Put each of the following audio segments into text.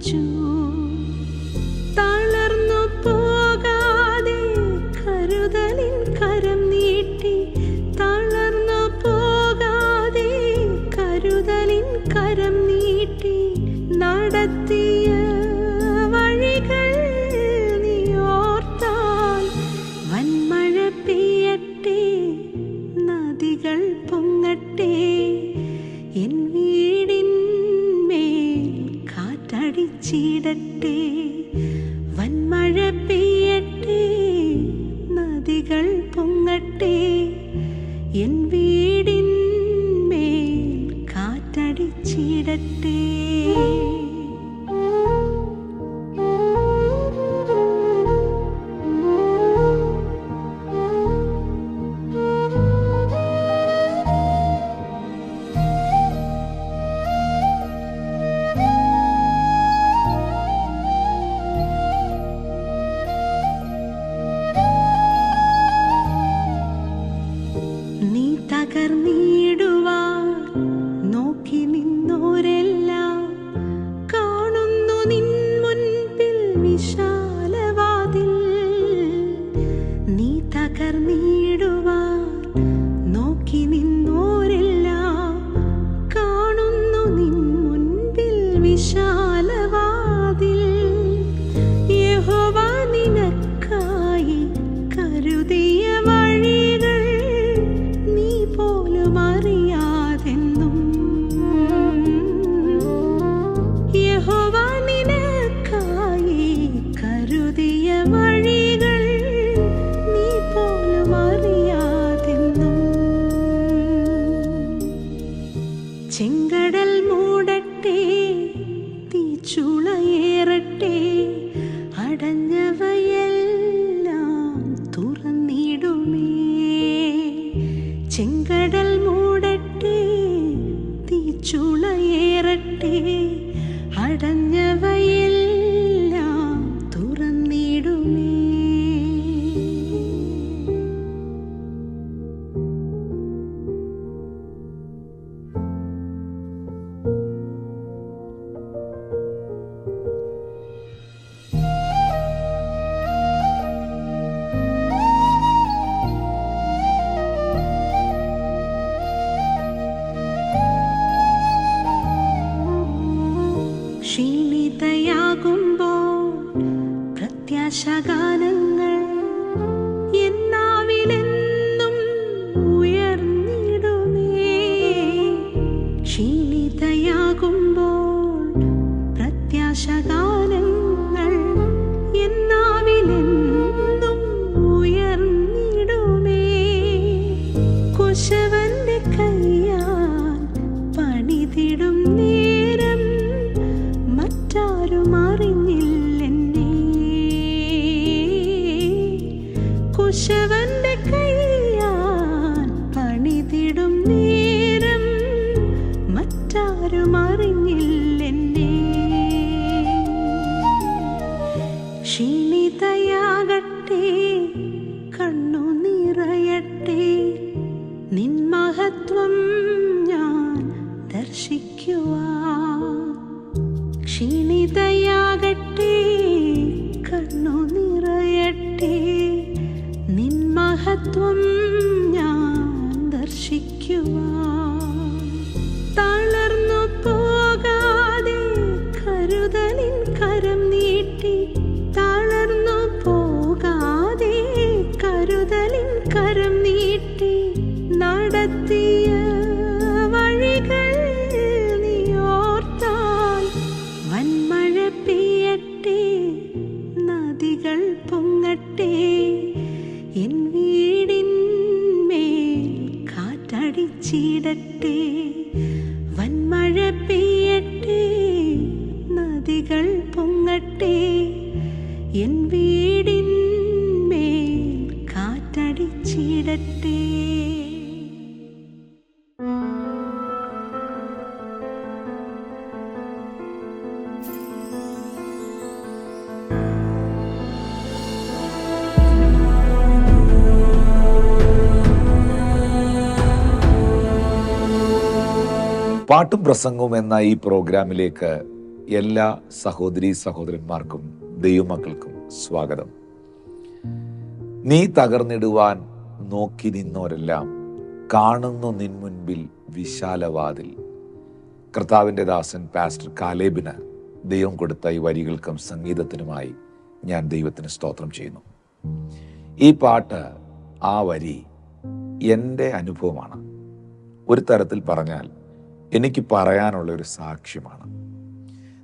കാറ്റടിച്ചു. തളർന്നു പോകാതെ കരുതലിൻ കരം നീട്ടി, തളർന്നു പോകാതെ കരുതലിൻ കരം നീട്ടി, നടത്തിയ വഴികൾ നീ ഓർത്താൽ വൻമഴ പെയ്യട്ടെ, നദികൾ പൊങ്ങട്ടെ, എൻ വീടിന്മേൽ കാറ്റടിച്ചിടട്ടെ. വൻമഴ പെയ്യട്ടെ, നദികൾ പൊങ്ങട്ടെ, എൻ വീടിന്മേൽ കാറ്റടിച്ചിടട്ടെ. നീ തകർന്നിടുവാൻ നോക്കി നിന്നോരെല്ലാം കാണുന്നു നിൻ മുൻപിൽ വിശാലവാതിൽ. നീ തകർന്നിടുവാൻ നോക്കി നിന്നോരെല്ലാം കാണുന്നു നിൻ മുൻപിൽ വിശാലവാതിൽ. യഹോവ നിനക്കായി കരുതിയ വഴികൾ നീ പോലും അറിയാതെന്നും. യഹോവ നിനക്കായി കരുതിയ വഴികൾ നീ പോലും അറിയാതെന്നും. ചെങ്കടൽ മൂടട്ടെ, തീച്ചുളയേറട്ടെ, അടഞ്ഞവയെല്ലാം തുറന്നിടുമേ. ചെങ്കടൽ മൂടട്ടെ, തീച്ചുളയേറട്ടെ, അടഞ്ഞവയെല്ലാം തുറന്നിടുമേ. ക്ഷീണിതയാകുമ്പോൾ പ്രത്യാശാഗാനങ്ങൾ എന്നാവിലെന്നും ഉയർന്നിടുമേ. ക്ഷീണിതയാകുമ്പോൾ പ്രത്യാശാഗാനങ്ങൾ എന്നാവിലെന്നും ഉയർന്നിടുമേ. കുശവന്റെ കയ്യാൽ പണിതിടും നേരം മറ്റാരും അറിഞ്ഞില്ലെന്നെ. കുശവന്റെ കയ്യാൽ പണിതിടും നേരം മറ്റാരും അറിഞ്ഞില്ലെന്നെ. ക്ഷീണിതയാകട്ടെ, കണ്ണു നിറയട്ടെ, നിൻ മഹത്വം ഞാൻ ദർശിക്കുവാൻ. ക്ഷീണിതയാകട്ടെ, കണ്ണു നിറയട്ടെ, നിൻ മഹത്വം ഞാൻ ദർശിക്കുവാൻ. തളർന്നു പോകാതെ കരുതലിൻ കരം നീട്ടി, തളർന്നു പോകാതെ കരുതലിൻ കരം നീട്ടി, നടത്തിയ വഴികൾ നീ ഓർത്താൽ വൻമഴ പെയ്യട്ടെ, നദികൾ പൊങ്ങട്ടെ, എൻ വീടിന്മേൽ കാറ്റടിച്ചിടട്ടെ. വൻമഴ പെയ്യട്ടെ, നദികൾ പൊങ്ങട്ടെ, എൻ വീടിന്മേൽ കാറ്റടിച്ചിടട്ടെ. പാട്ടും പ്രസംഗവും എന്ന ഈ പ്രോഗ്രാമിലേക്ക് എല്ലാ സഹോദരീ സഹോദരന്മാർക്കും ദൈവമക്കൾക്കും സ്വാഗതം. നീ തകർന്നിടുവാൻ നോക്കി നിന്നോരെല്ലാം കാണുന്നു നിൻ മുൻപിൽ വിശാലവാതിൽ. കർത്താവിൻ്റെ ദാസൻ പാസ്റ്റർ കാലേബിന് ദൈവം കൊടുത്ത ഈ വരികൾക്കും സംഗീതത്തിനുമായി ഞാൻ ദൈവത്തിന് സ്തോത്രം ചെയ്യുന്നു. ഈ പാട്ട്, ആ വരി എൻ്റെ അനുഭവമാണ്. ഒരു തരത്തിൽ പറഞ്ഞാൽ എനിക്ക് പറയാനുള്ള ഒരു സാക്ഷ്യമാണ്.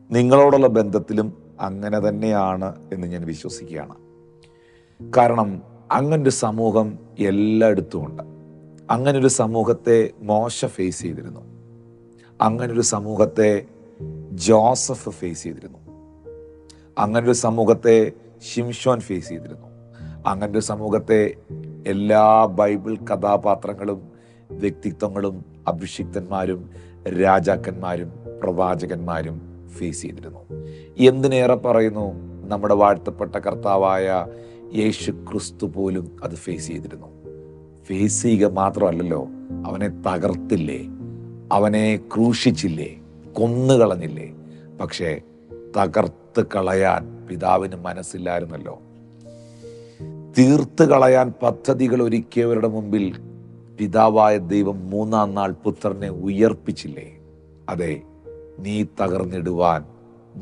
നിങ്ങളോടുള്ള ബന്ധത്തിലും അങ്ങനെ തന്നെയാണ് എന്ന് ഞാൻ വിശ്വസിക്കുകയാണ്. കാരണം അങ്ങനൊരു സമൂഹം എല്ലായിടത്തും ഉണ്ട്. അങ്ങനൊരു സമൂഹത്തെ മോശ ഫേസ് ചെയ്തിരുന്നു. അങ്ങനൊരു സമൂഹത്തെ ജോസഫ് ഫേസ് ചെയ്തിരുന്നു. അങ്ങനൊരു സമൂഹത്തെ ശിംശോൻ ഫേസ് ചെയ്തിരുന്നു. അങ്ങനൊരു സമൂഹത്തെ എല്ലാ ബൈബിൾ കഥാപാത്രങ്ങളും വ്യക്തിത്വങ്ങളും അഭിഷിക്തന്മാരും രാജാക്കന്മാരും പ്രവാചകന്മാരും ഫേസ് ചെയ്തിരുന്നു. എന്തിനേറെ പറയുന്നു, നമ്മുടെ വാഴ്ത്തപ്പെട്ട കർത്താവായ യേശു ക്രിസ്തു പോലും അത് ഫേസ് ചെയ്തിരുന്നു. ഫേസ് ചെയ്യുക മാത്രമല്ലല്ലോ, അവനെ തകർത്തില്ലേ, അവനെ ക്രൂശിച്ചില്ലേ, കൊന്നുകളഞ്ഞില്ലേ. പക്ഷേ തകർത്ത് കളയാൻ പിതാവിന് മനസ്സില്ലായിരുന്നല്ലോ. തീർത്ത് കളയാൻ പദ്ധതികൾ ഒരുക്കിയവരുടെ മുമ്പിൽ പിതാവായ ദൈവം മൂന്നാം നാൾ പുത്രനെ ഉയർപ്പിച്ചില്ലേ. അതെ, നീ തകർന്നിടുവാൻ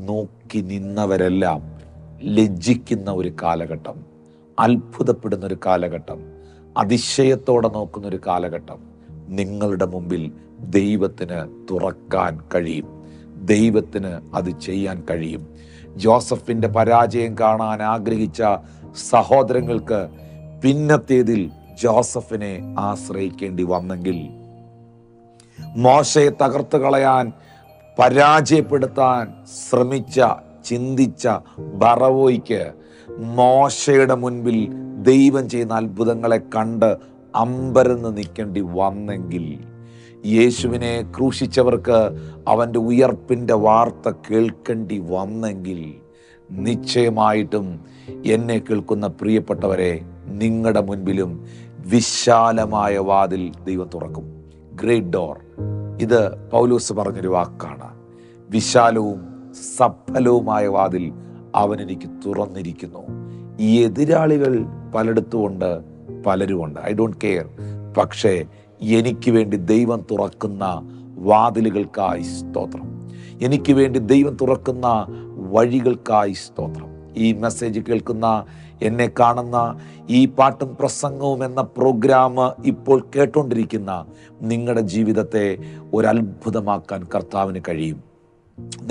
നോക്കി നിന്നവരെല്ലാം ലജ്ജിക്കുന്ന ഒരു കാലഘട്ടം, അത്ഭുതപ്പെടുന്ന ഒരു കാലഘട്ടം, അതിശയത്തോടെ നോക്കുന്ന ഒരു കാലഘട്ടം നിങ്ങളുടെ മുമ്പിൽ ദൈവത്തിന് തുറക്കാൻ കഴിയും. ദൈവത്തിന് അത് ചെയ്യാൻ കഴിയും. ജോസഫിന്റെ പരാജയം കാണാൻ ആഗ്രഹിച്ച സഹോദരങ്ങൾക്ക് പിന്നത്തേതിൽ ജോസഫിനെ ആശ്രയിക്കേണ്ടി വന്നെങ്കിൽ, മോശയെ തകർത്ത് കളയാൻ പരാജയപ്പെടുത്താൻ ശ്രമിച്ച ചിന്തിച്ച ഫറവോയ്ക്ക് മോശയുടെ മുൻപിൽ ദൈവം ചെയ്യുന്ന അത്ഭുതങ്ങളെ കണ്ട് അമ്പരന്ന് നിൽക്കേണ്ടി വന്നെങ്കിൽ, യേശുവിനെ ക്രൂശിച്ചവർക്ക് അവൻ്റെ ഉയർപ്പിൻ്റെ വാർത്ത കേൾക്കേണ്ടി വന്നെങ്കിൽ, നിശ്ചയമായിട്ടും എന്നെ കേൾക്കുന്ന പ്രിയപ്പെട്ടവരെ, നിങ്ങളുടെ മുൻപിലും വിശാലമായ വാതിൽ ദൈവം തുറക്കും. Great door. ഇത് പൗലോസ് പറഞ്ഞൊരു വാക്കാണ്. വിശാലവും സഫലവുമായ വാതിൽ അവനെനിക്ക് തുറന്നിരിക്കുന്നു. ഈ എതിരാളികൾ പലയിടത്തുമുണ്ട്, പലരുമുണ്ട്. I don't care. പക്ഷേ എനിക്ക് വേണ്ടി ദൈവം തുറക്കുന്ന വാതിലുകൾക്കായി സ്തോത്രം. എനിക്ക് വേണ്ടി ദൈവം തുറക്കുന്ന വഴികൾക്കായി സ്തോത്രം. ഈ മെസ്സേജ് കേൾക്കുന്ന, എന്നെ കാണുന്ന, ഈ പാട്ടും പ്രസംഗവും എന്ന പ്രോഗ്രാം ഇപ്പോൾ കേട്ടുകൊണ്ടിരിക്കുന്ന നിങ്ങളുടെ ജീവിതത്തെ ഒരത്ഭുതമാക്കാൻ കർത്താവിന് കഴിയും.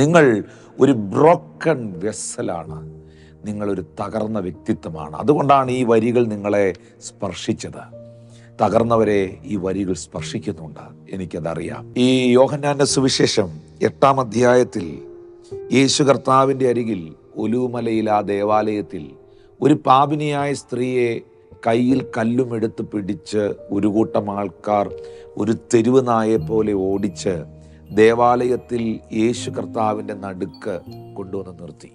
നിങ്ങൾ ഒരു ബ്രോക്കൺ വെസലാണ്. നിങ്ങളൊരു തകർന്ന വ്യക്തിത്വമാണ്. അതുകൊണ്ടാണ് ഈ വരികൾ നിങ്ങളെ സ്പർശിച്ചത്. തകർന്നവരെ ഈ വരികൾ സ്പർശിക്കുന്നുണ്ട്, എനിക്കതറിയാം. ഈ യോഹന്നാന്റെ സുവിശേഷം 8-ാം അധ്യായത്തിൽ യേശു കർത്താവിൻ്റെ അരികിൽ ഒലിവുമലയിൽ ആ ദേവാലയത്തിൽ ഒരു പാപിനിയായ സ്ത്രീയെ കയ്യിൽ കല്ലുമെടുത്ത് പിടിച്ച് ഒരു കൂട്ടം ആൾക്കാർ ഒരു തെരുവ് നായെ പോലെ ഓടിച്ച് ദേവാലയത്തിൽ യേശു കർത്താവിൻ്റെ നടുക്ക് കൊണ്ടുവന്ന് നിർത്തി.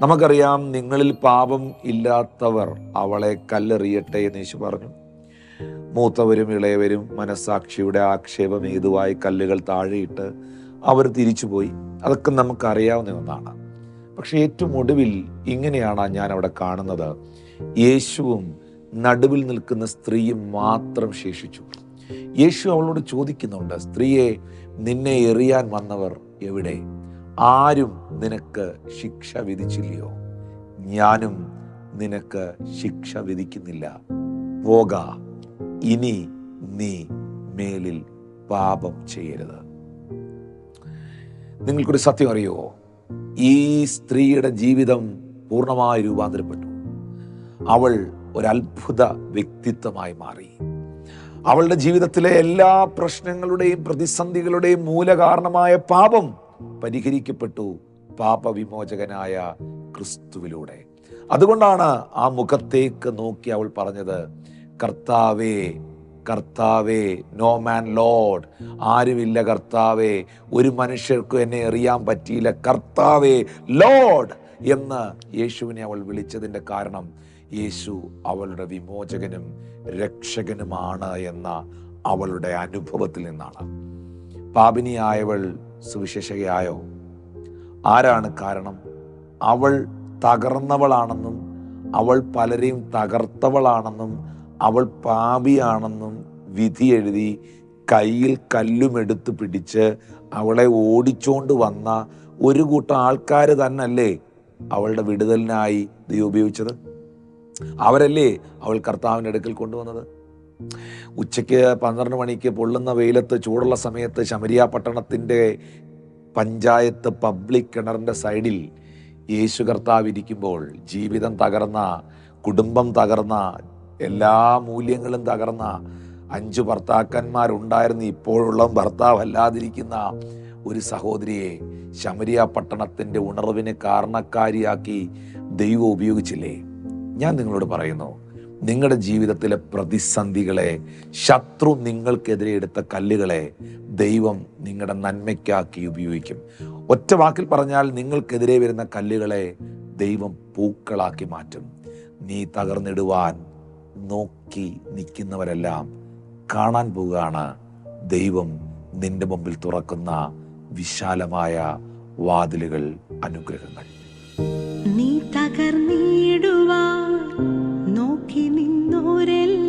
നമുക്കറിയാം, നിങ്ങളിൽ പാപം ഇല്ലാത്തവർ അവളെ കല്ലെറിയട്ടെ എന്ന് യേശു പറഞ്ഞു. മൂത്തവരും ഇളയവരും മനസാക്ഷിയുടെ ആക്ഷേപം ഏതുവായി കല്ലുകൾ താഴെയിട്ട് അവർ തിരിച്ചുപോയി. അതൊക്കെ നമുക്കറിയാവുന്ന ഒന്നാണ്. പക്ഷെ ഏറ്റവും ഒടുവിൽ ഇങ്ങനെയാണ് ഞാൻ അവിടെ കാണുന്നത്. യേശുവും നടുവിൽ നിൽക്കുന്ന സ്ത്രീയും മാത്രം ശേഷിച്ചു. യേശു അവളോട് ചോദിക്കുന്നുണ്ട്, സ്ത്രീയെ, നിന്നെ എറിയാൻ വന്നവർ എവിടെ? ആരും നിനക്ക് ശിക്ഷ വിധിച്ചില്ലയോ? ഞാനും നിനക്ക് ശിക്ഷ വിധിക്കുന്നില്ല. പോക, ഇനി നീ മേലിൽ പാപം ചെയ്യരുത്. നിങ്ങൾക്കൊരു സത്യം അറിയുമോ? ഈ സ്ത്രീയുടെ ജീവിതം പൂർണ്ണമായി രൂപാന്തരപ്പെട്ടു. അവൾ ഒരത്ഭുത വ്യക്തിത്വമായി മാറി. അവളുടെ ജീവിതത്തിലെ എല്ലാ പ്രശ്നങ്ങളുടെയും പ്രതിസന്ധികളുടെയും മൂലകാരണമായ പാപം പരിഹരിക്കപ്പെട്ടു പാപവിമോചകനായ ക്രിസ്തുവിലൂടെ. അതുകൊണ്ടാണ് ആ മുഖത്തേക്ക് നോക്കി അവൾ പറഞ്ഞത്, കർത്താവേ, കർത്താവേ, നോ മാൻ ലോർഡ്, ആരുമില്ല കർത്താവേ, ഒരു മനുഷ്യർക്കും എന്നെ അറിയാൻ പറ്റിയില്ല, കർത്താവേ ലോർഡ് എന്ന് യേശുവിനെ അവൾ വിളിച്ചതിൻ്റെ കാരണം യേശു അവളുടെ വിമോചകനും രക്ഷകനുമാണ് എന്ന അവളുടെ അനുഭവത്തിൽ നിന്നാണ്. പാപിനിയായവൾ സുവിശേഷകയായോ? ആരാണ് കാരണം? അവൾ തകർന്നവളാണെന്നും അവൾ പലരെയും തകർത്തവളാണെന്നും അവൾ പാപിയാണെന്നും വിധി എഴുതി കയ്യിൽ കല്ലുമെടുത്ത് പിടിച്ച് അവളെ ഓടിച്ചോണ്ട് വന്ന ഒരു കൂട്ടം ആൾക്കാർ തന്നല്ലേ അവളുടെ വിടുതലിനായി ദൈവം ഉപയോഗിച്ചത്? അവരല്ലേ അവൾ കർത്താവിൻ്റെ അടുക്കൽ കൊണ്ടുവന്നത്? ഉച്ചയ്ക്ക് 12 മണിക്ക് പൊള്ളുന്ന വെയിലത്ത് ചൂടുള്ള സമയത്ത് ശമരിയ പട്ടണത്തിൻ്റെ പഞ്ചായത്ത് പബ്ലിക് കിണറിൻ്റെ സൈഡിൽ യേശു കർത്താവ് ഇരിക്കുമ്പോൾ ജീവിതം തകർന്ന, കുടുംബം തകർന്ന, എല്ലാ മൂല്യങ്ങളും തകർന്ന 5 ഭർത്താക്കന്മാരുണ്ടായിരുന്ന ഇപ്പോഴുള്ള ഭർത്താവ് അല്ലാതിരിക്കുന്ന ഒരു സഹോദരിയെ ശമരിയ പട്ടണത്തിൻ്റെ ഉണർവിന് കാരണക്കാരിയാക്കി ദൈവം ഉപയോഗിച്ചില്ലേ? ഞാൻ നിങ്ങളോട് പറയുന്നു, നിങ്ങളുടെ ജീവിതത്തിലെ പ്രതിസന്ധികളെ, ശത്രു നിങ്ങൾക്കെതിരെ എടുത്ത കല്ലുകളെ ദൈവം നിങ്ങളുടെ നന്മയ്ക്കാക്കി ഉപയോഗിക്കും. ഒറ്റ വാക്കിൽ പറഞ്ഞാൽ, നിങ്ങൾക്കെതിരെ വരുന്ന കല്ലുകളെ ദൈവം പൂക്കളാക്കി മാറ്റും. നീ തകർന്നിടുവാൻ നോക്കി നിൽക്കുന്നവരെല്ലാം കാണാൻ പോവുകയാണ് ദൈവം നിന്റെ മുമ്പിൽ തുറക്കുന്ന വിശാലമായ വാതിലുകൾ, അനുഗ്രഹങ്ങൾ. നീ തകർന്നിടുവാൻ നോക്കി നിന്നോരെല്ലാം